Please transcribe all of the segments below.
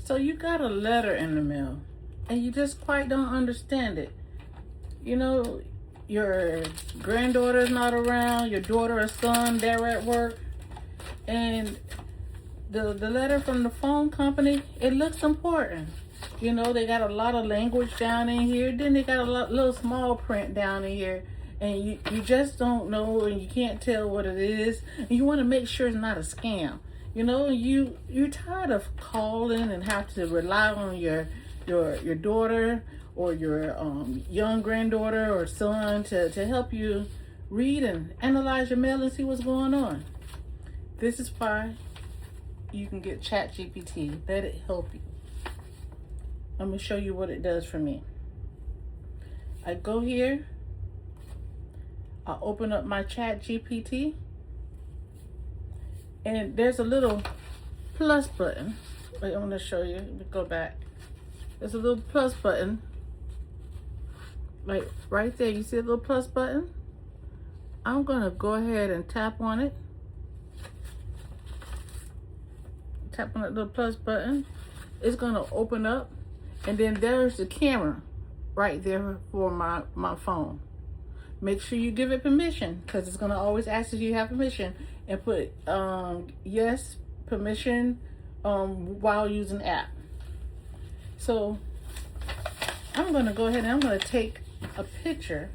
So you got a letter in the mail and you just quite don't understand it. You know, your granddaughter's not around, your daughter or son, they're at work, and the letter from the phone company, it looks important. You know, they got a lot of language down in here, then they got a little small print down in here, and you just don't know, and you can't tell what it is, and you want to make sure it's not a scam. You know, you're tired of calling and have to rely on your daughter or your young granddaughter or son to help you read and analyze your mail and see what's going on. This is why you can get ChatGPT. Let it help you. I'm going to show you what it does for me. I go here. I open up my ChatGPT. And there's a little plus button. Wait, I'm going to show you. Let me go back. There's a little plus button. Like right there. You see a little plus button? I'm going to go ahead and tap on it. Tap on that little plus button. It's going to open up. And then there's the camera right there for my phone. Make sure you give it permission, because it's going to always ask if you have permission, and put yes, permission while using the app. So I'm going to go ahead and I'm going to take a picture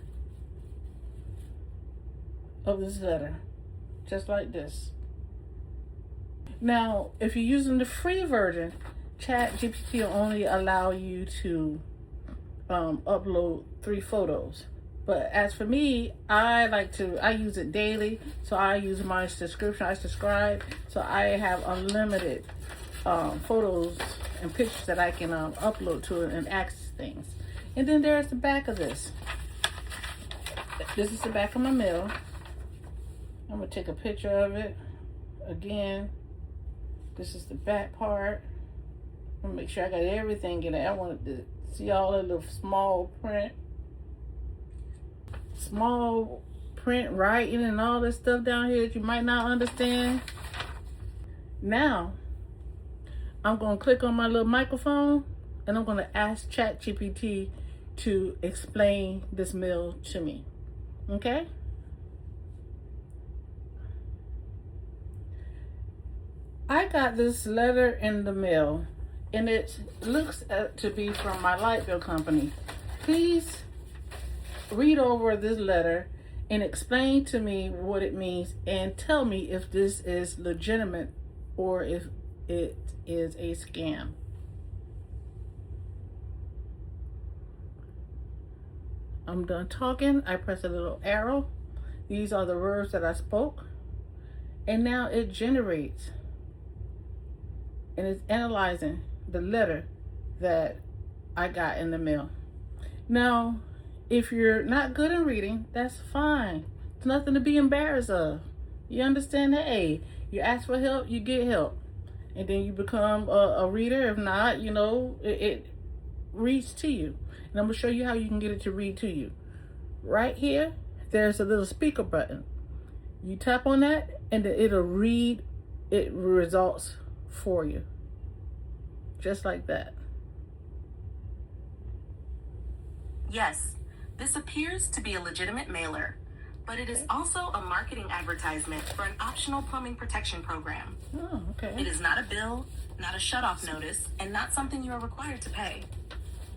of this letter, just like this. Now, if you're using the free version, ChatGPT will only allow you to upload 3 photos. But as for me, I use it daily, so I use my subscription. I subscribe, so I have unlimited photos and pictures that I can upload to it and access things. And then there's the back of this. This is the back of my mail. I'm gonna take a picture of it. Again, this is the back part. I'm gonna make sure I got everything in it. I wanted to see all the little small print writing and all this stuff down here that you might not understand. Now, I'm going to click on my little microphone and I'm going to ask ChatGPT to explain this mail to me. Okay? I got this letter in the mail and it looks to be from my light bill company. Please read over this letter and explain to me what it means and tell me if this is legitimate or if it is a scam. I'm done talking. I press a little arrow. These are the words that I spoke. And now it generates and it's analyzing the letter that I got in the mail. Now, if you're not good at reading, that's fine. It's nothing to be embarrassed of. You understand that? Hey, you ask for help, you get help. And then you become a reader. If not, you know, it reads to you. And I'm going to show you how you can get it to read to you. Right here, there's a little speaker button. You tap on that, and then it'll read it results for you. Just like that. Yes. This appears to be a legitimate mailer, but it is also a marketing advertisement for an optional plumbing protection program. Oh, okay. It is not a bill, not a shutoff notice, and not something you are required to pay.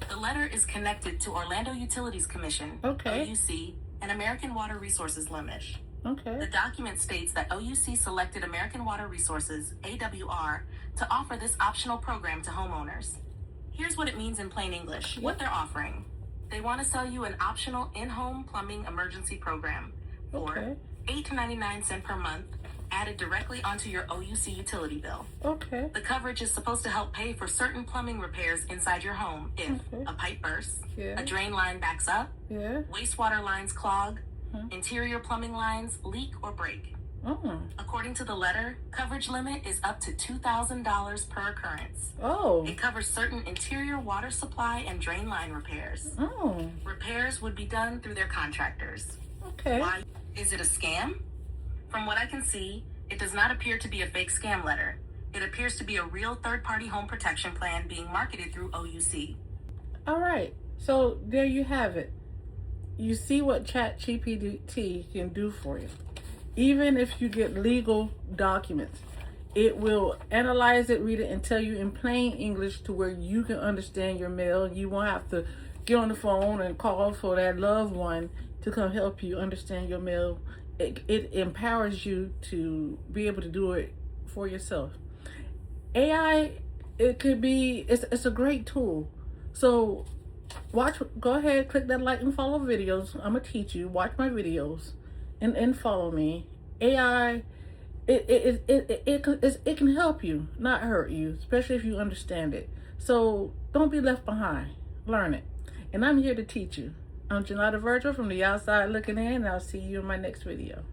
The letter is connected to Orlando Utilities Commission, okay. OUC, and American Water Resources Limited. Okay. The document states that OUC selected American Water Resources, AWR, to offer this optional program to homeowners. Here's what it means in plain English, what they're offering. They want to sell you an optional in-home plumbing emergency program for $8 to 99 cents per month, added directly onto your OUC utility bill. Okay. The coverage is supposed to help pay for certain plumbing repairs inside your home if a pipe bursts, a drain line backs up, wastewater lines clog, interior plumbing lines leak or break. According to the letter, coverage limit is up to $2,000 per occurrence. It covers certain interior water supply and drain line repairs. Repairs would be done through their contractors. Why is it a scam? From what I can see, it does not appear to be a fake scam letter. It appears to be a real third-party home protection plan being marketed through OUC. All right, so there you have it. You see what ChatGPT can do for you. Even if you get legal documents, it will analyze it, read it, and tell you in plain English to where you can understand your mail. You won't have to get on the phone and call for that loved one to come help you understand your mail. It empowers you to be able to do it for yourself. AI, it's a great tool. So go ahead, click that like and follow videos. I'm gonna teach you, watch my videos and follow me. AI, it can help you, not hurt you, especially if you understand it. So don't be left behind, learn it. And I'm here to teach you. I'm Janada Virgil from the outside looking in, and I'll see you in my next video.